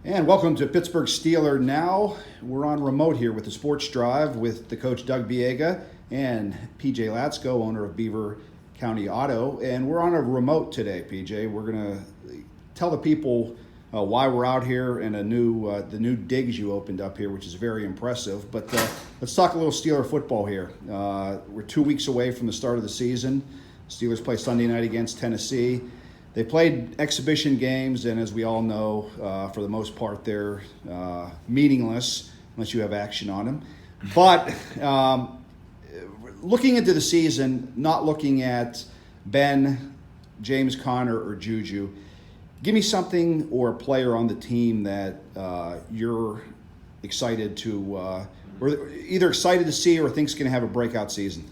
And welcome to Pittsburgh Steelers Now. We're on remote here with the Sports Drive with the coach Doug Biega and PJ Latsko, owner of Beaver County Auto. And we're on a remote today, PJ. We're going to tell the people why we're out here and the new digs you opened up here, which is very impressive. But let's talk a little Steeler football here. We're 2 weeks away from the start of the season. Steelers play Sunday night against Tennessee. They played exhibition games, and as we all know, for the most part, they're meaningless unless you have action on them. But looking into the season, not looking at Ben, James Conner, or Juju, give me something or a player on the team that you're excited to, or either excited to see or think's going to have a breakout season.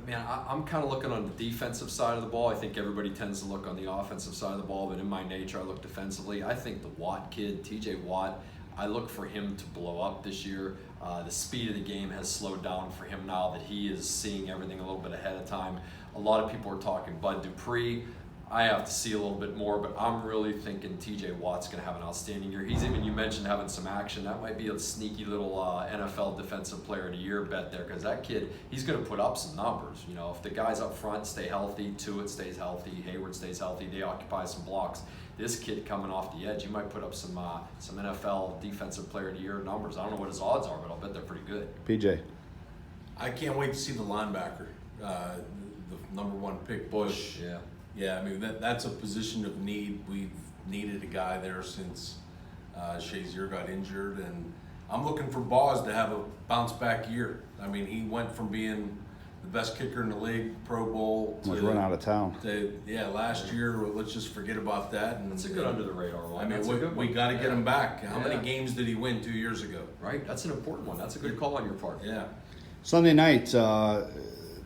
Man, I'm kind of looking on the defensive side of the ball. I think everybody tends to look on the offensive side of the ball, but in my nature, I look defensively. I think the Watt kid, TJ Watt, I look for him to blow up this year. The speed of the game has slowed down for him now that he is seeing everything a little bit ahead of time. A lot of people are talking Bud Dupree. I have to see a little bit more, but I'm really thinking TJ Watt's going to have an outstanding year. You mentioned having some action. That might be a sneaky little NFL Defensive Player of the Year bet there, because that kid, he's going to put up some numbers. You know, if the guys up front stay healthy, Tuitt stays healthy, Hayward stays healthy, they occupy some blocks. This kid coming off the edge, you might put up some NFL Defensive Player of the Year numbers. I don't know what his odds are, but I'll bet they're pretty good. PJ. I can't wait to see the linebacker, the number one pick, Bush. Yeah. Yeah, I mean, that's a position of need. We've needed a guy there since Shazier got injured, and I'm looking for Boz to have a bounce-back year. I mean, he went from being the best kicker in the league, Pro Bowl, Was run out of town. Last year, let's just forget about that. And That's a good under-the-radar one. I mean, we got to get him back. How many games did he win 2 years ago? Right, that's an important one. That's a good call on your part. Yeah. Sunday night,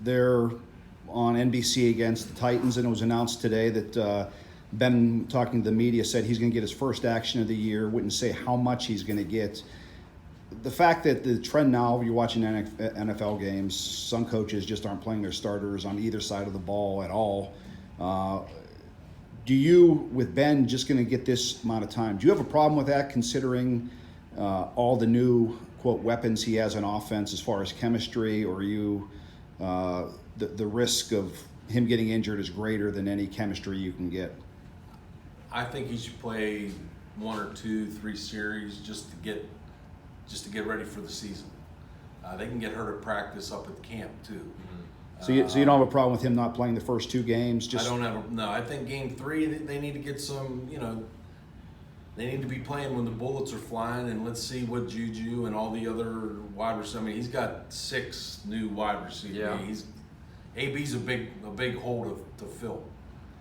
they're on NBC against the Titans, and it was announced today that Ben, talking to the media, said he's going to get his first action of the year. Wouldn't say how much he's going to get. The fact that the trend now, you're watching NFL games, some coaches just aren't playing their starters on either side of the ball at all. Do you, with Ben, just going to get this amount of time, do you have a problem with that, considering all the new, quote, weapons he has on offense as far as chemistry, or are you the risk of him getting injured is greater than any chemistry you can get? I think he should play 1 or 2, 3 series just to get ready for the season. They can get hurt at practice up at camp too. So you don't have a problem with him not playing the first 2 games? I think game 3 they need to get some. They need to be playing when the bullets are flying, and let's see what Juju and all the other wide receivers. I mean, he's got 6 new wide receivers. Yeah. AB's a big hole to fill.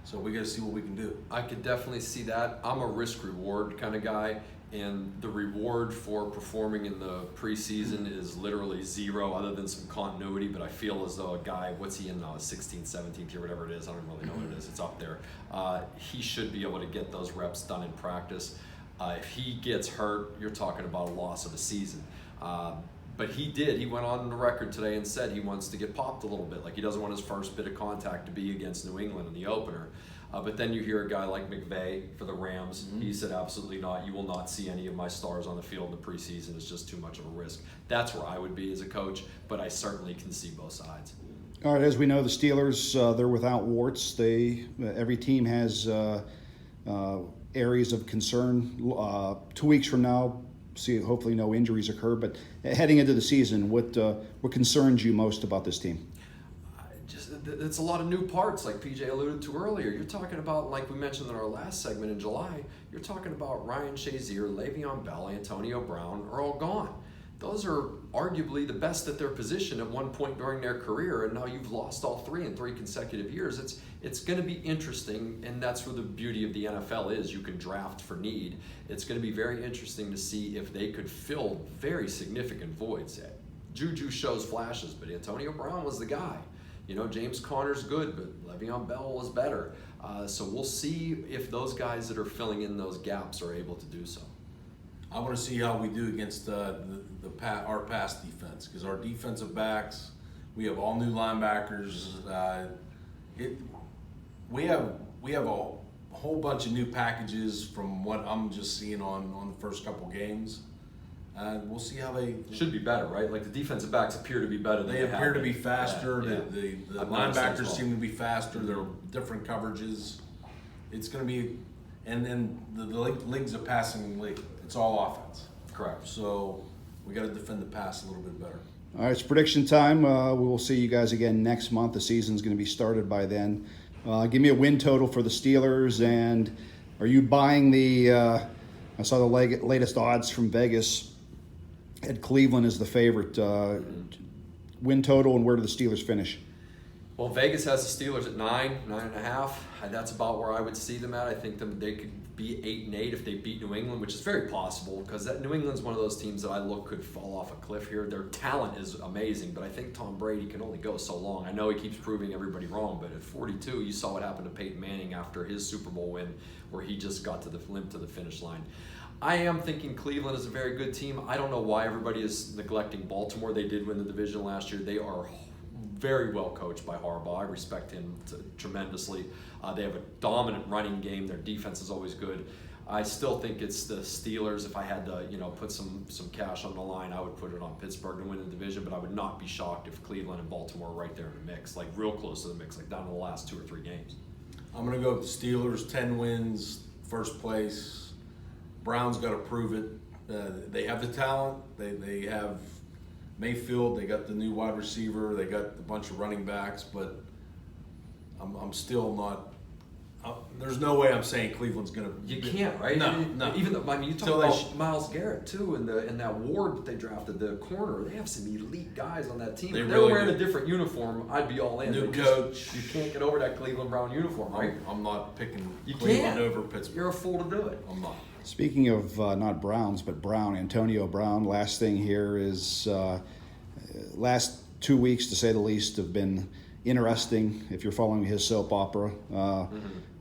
So we got to see what we can do. I could definitely see that. I'm a risk-reward kind of guy, and the reward for performing in the preseason is literally 0, other than some continuity. But I feel as though a guy, what's he in now, 16th, 17th year, whatever it is, I don't really know what it is, it's up there. He should be able to get those reps done in practice. If he gets hurt, you're talking about a loss of the season. But he went on the record today and said he wants to get popped a little bit. Like, he doesn't want his first bit of contact to be against New England in the opener. But then you hear a guy like McVay for the Rams. Mm-hmm. He said, absolutely not. You will not see any of my stars on the field in the preseason. It's just too much of a risk. That's where I would be as a coach, but I certainly can see both sides. All right, as we know, the Steelers, they're without warts. Every team has areas of concern. 2 weeks from now, hopefully no injuries occur, but heading into the season, what concerns you most about this team? It's a lot of new parts, like PJ alluded to earlier. You're talking about, like we mentioned in our last segment in July, you're talking about Ryan Shazier, Le'Veon Bell, Antonio Brown are all gone. Those are arguably the best at their position at one point during their career, and now you've lost all 3 in 3 consecutive years. It's going to be interesting, and that's where the beauty of the NFL is. You can draft for need. It's going to be very interesting to see if they could fill very significant voids. Juju shows flashes, but Antonio Brown was the guy. James Conner's good, but Le'Veon Bell was better. So we'll see if those guys that are filling in those gaps are able to do so. I want to see how we do against our pass defense, because our defensive backs, we have all new linebackers. We have a whole bunch of new packages from what I'm just seeing on the first couple games. We'll see how they Should be better, right? Like the defensive backs appear to be better than they have appear to been. be faster. Yeah, The I've noticed that as linebackers well. seem to be faster. There are different coverages. It's going to be, and then the league's a passing league. It's all offense. Correct. So we got to defend the pass a little bit better. All right, it's prediction time. We will see you guys again next month. The season's going to be started by then. Give me a win total for the Steelers, and are you buying the? I saw the latest odds from Vegas. At Cleveland is the favorite. Win total, and where do the Steelers finish? Well, Vegas has the Steelers at 9.5. That's about where I would see them at. I think they could be 8-8 if they beat New England, which is very possible because that New England's one of those teams that I look could fall off a cliff here. Their talent is amazing, but I think Tom Brady can only go so long. I know he keeps proving everybody wrong, but at 42, you saw what happened to Peyton Manning after his Super Bowl win, where he just got to limp to the finish line. I am thinking Cleveland is a very good team. I don't know why everybody is neglecting Baltimore. They did win the division last year. They are very well coached by Harbaugh. I respect him tremendously. They have a dominant running game. Their defense is always good. I still think it's the Steelers. If I had to, put some cash on the line, I would put it on Pittsburgh to win the division. But I would not be shocked if Cleveland and Baltimore are right there in the mix, like real close to the mix, like down to the last 2 or 3 games. I'm going to go with the Steelers, 10 wins, first place. Browns got to prove it. They have the talent. They have Mayfield. They got the new wide receiver. They got a bunch of running backs. But I'm still not. There's no way I'm saying Cleveland's going to. You can't, right? No. Even though, you talk about Myles Garrett too, and that Ward that they drafted, the corner. They have some elite guys on that team. They If they really were wearing do. a different uniform, I'd be all in. New Because coach. You can't get over that Cleveland Brown uniform, right? I'm not picking You Cleveland can't. over Pittsburgh. You're a fool to do it. I'm not. Speaking of not Browns, but Brown, Antonio Brown. Last thing here is last 2 weeks, to say the least, have been interesting. If you're following his soap opera.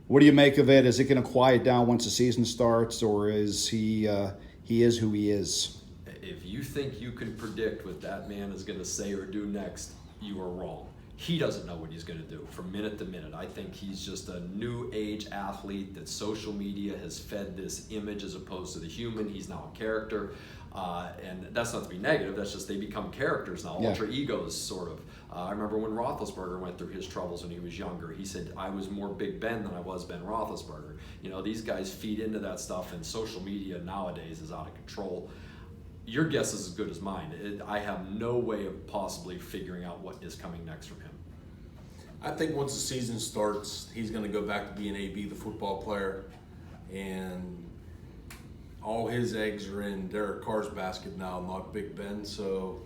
What do you make of it? Is it going to quiet down once the season starts, or is he is who he is? If you think you can predict what that man is going to say or do next, you are wrong. He doesn't know what he's going to do from minute to minute. I think he's just a new age athlete that social media has fed this image as opposed to the human. He's now a character. And that's not to be negative. That's just they become characters now, alter egos, sort of. I remember when Roethlisberger went through his troubles when he was younger. He said, I was more Big Ben than I was Ben Roethlisberger. These guys feed into that stuff, and social media nowadays is out of control. Your guess is as good as mine. I have no way of possibly figuring out what is coming next from him. I think once the season starts, he's going to go back to being AB, the football player, and all his eggs are in Derek Carr's basket now, not Big Ben. So,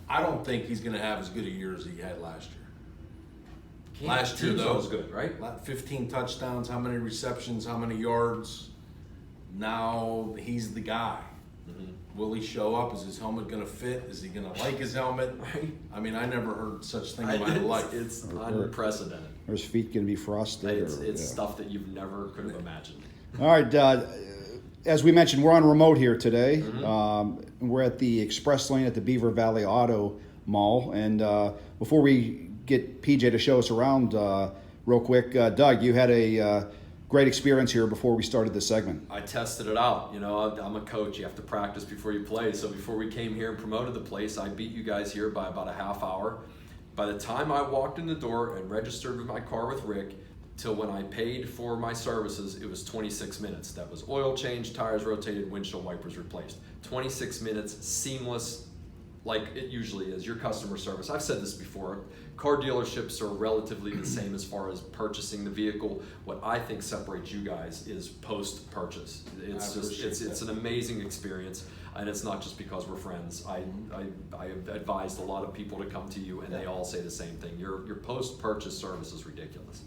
I don't think he's going to have as good a year as he had last year. Last year, though, was good, right? 15 touchdowns, how many receptions, how many yards. Now he's the guy. Will he show up? Is his helmet going to fit? Is he going to like his helmet? Right. I never heard such thing in my life. It's unprecedented. Are his feet going to be frosted? It's stuff that you've never could have imagined. All right. As we mentioned, we're on remote here today. We're at the Express Lane at the Beaver County Auto Mall. And before we get PJ to show us around real quick, Doug, you had a great experience here before we started this segment. I tested it out. I'm a coach. You have to practice before you play. So before we came here and promoted the place, I beat you guys here by about a half hour. By the time I walked in the door and registered with my car with Rick, till when I paid for my services, it was 26 minutes. That was oil change, tires rotated, windshield wipers replaced. 26 minutes, seamless, like it usually is. Your customer service. I've said this before. Car dealerships are relatively the same as far as purchasing the vehicle. What I think separates you guys is post-purchase. It's an amazing experience, and it's not just because we're friends. I have advised a lot of people to come to you, and they all say the same thing. Your post-purchase service is ridiculous.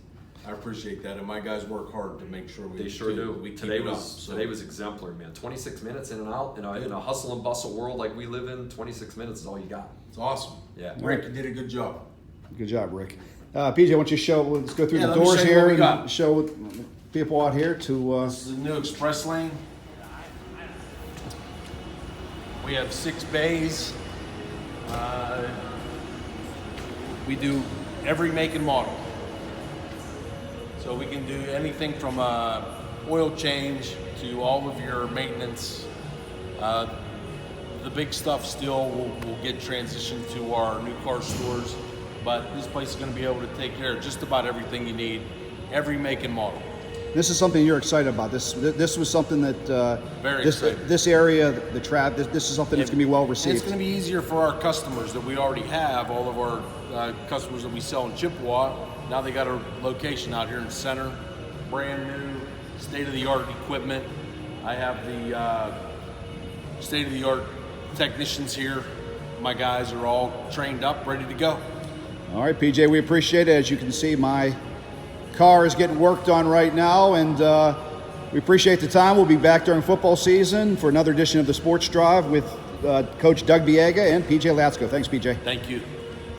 I appreciate that, and my guys work hard to make sure we. They sure do. We keep Today it up. was exemplary, man. 26 minutes in and out. In a hustle and bustle world like we live in, 26 minutes is all you got. It's awesome. Yeah. Rick, you did a good job. Good job, Rick. PJ, why don't you let's go through the let me doors show you here what we got. and show people out here to... This is a new express lane. We have 6 bays. We do every make and model. So we can do anything from oil change to all of your maintenance. The big stuff still will get transitioned to our new car stores, but this place is going to be able to take care of just about everything you need, every make and model. This is something you're excited about. This was something that Very this excited. this area, the trap. This is something that's going to be well And received. it's going to be easier for our customers that we already have. All of our customers that we sell in Chippewa, now they got a location out here in the center, brand new, state-of-the-art equipment. I have the state-of-the-art technicians here. My guys are all trained up, ready to go. All right, PJ, we appreciate it. As you can see, my car is getting worked on right now, and we appreciate the time. We'll be back during football season for another edition of the Sports Drive with Coach Doug Biega and PJ Latsko. Thanks, PJ. Thank you.